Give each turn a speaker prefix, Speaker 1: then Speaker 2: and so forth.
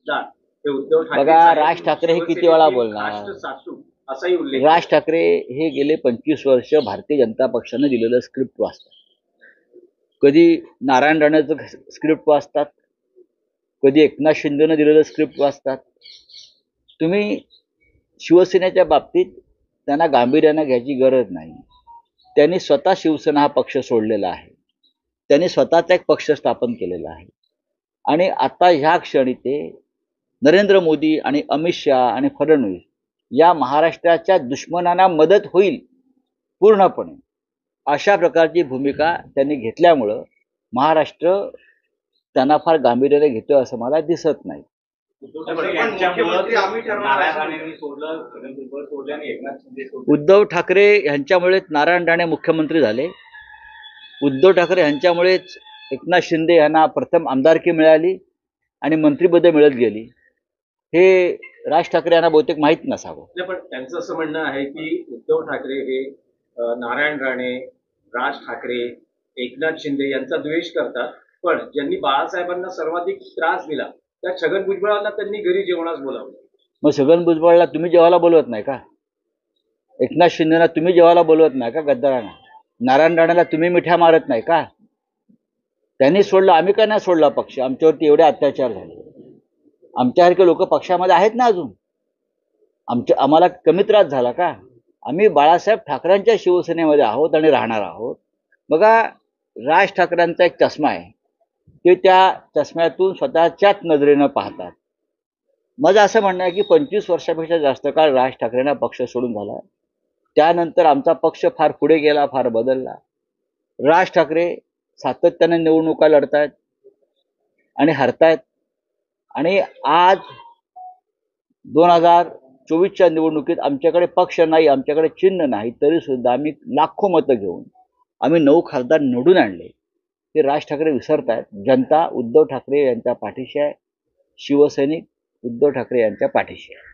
Speaker 1: खासदार हे उद्धव ठाकरे
Speaker 2: बघा, राज ठाकरे हे किती वेळा बोलणार?
Speaker 1: राष्ट्र सासू असाही उल्लेख
Speaker 2: राज ठाकरे हे गेले 25 वर्ष भारतीय जनता पक्षाने दिलेलं स्क्रिप्ट वाचतात. कधी नारायण राणेचं स्क्रिप्ट वाचतात, कधी एकनाथ शिंदेनं दिलेलं स्क्रिप्ट वाचतात. तुम्ही शिवसेनेच्या बाबतीत त्यांना गांभीर्यानं घ्यायची गरज नाही. त्यांनी स्वतः शिवसेना हा पक्ष सोडलेला आहे. त्यांनी स्वतःचा एक पक्ष स्थापन केलेला आहे. आणि आता ह्या क्षणी ते नरेंद्र मोदी आणि अमित शहा आणि फडणवीस या महाराष्ट्राच्या दुश्मनांना मदत होईल पूर्णपणे अशा प्रकारची भूमिका त्यांनी घेतल्यामुळं महाराष्ट्र त्यांना फार गांभीर्याने घेतोय असं मला दिसत नाही. उद्धव ठाकरे यांच्यामुळेच नारायण राणे मुख्यमंत्री झाले. उद्धव ठाकरे यांच्यामुळेच एकनाथ शिंदे यांना प्रथम आमदारकी मिळाली आणि मंत्रिपदे मिळत गेली. हे राज ठाकरे यांना बहुतेक माहीत नसावं.
Speaker 1: पण त्यांचं असं म्हणणं आहे की उद्धव ठाकरे हे नारायण राणे, राज ठाकरे, एकनाथ शिंदे यांचा द्वेष करतात, पण ज्यांनी बाळासाहेबांना सर्वाधिक त्रास दिला त्या छगन भुजबळांना त्यांनी घरी जेवणास बोलावलं.
Speaker 2: मग छगन भुजबळला तुम्ही जेवायला बोलवत नाही का? एकनाथ शिंदेना तुम्ही जेवायला बोलवत नाही का? गद्दारांना, नारायण राणेला तुम्ही मिठ्या मारत नाही का? त्यांनी सोडलं, आम्ही का नाही सोडला पक्ष? आमच्यावरती एवढे अत्याचार झाले. आमच्यासारखे लोक पक्षामध्ये आहेत ना अजून. आम्हाला कमी त्रास झाला का? आम्ही बाळासाहेब ठाकरेंच्या शिवसेनेमध्ये आहोत आणि राहणार आहोत. बघा, राज ठाकरेंचा एक चष्मा आहे, ते त्या चष्म्यातून स्वतःच्याच नजरेनं पाहतात. माझं असं म्हणणं आहे की 25 वर्षापेक्षा जास्त काळ राज ठाकरेंना पक्ष सोडून झाला. त्यानंतर आमचा पक्ष फार पुढे गेला, फार बदलला. राज ठाकरे सातत्याने निवडणुका लढतायत आणि हरतायत. आणि आज 2024च्या निवडणुकीत आमच्याकडे पक्ष नाही, आमच्याकडे चिन्ह नाही, तरी सुद्धा आम्ही लाखो मतं घेऊन आम्ही 9 खासदार निवडून आणले. ते राज ठाकरे विसरतायत. जनता उद्धव ठाकरे यांच्या पाठीशी आहे. शिवसैनिक उद्धव ठाकरे यांच्या पाठीशी आहे.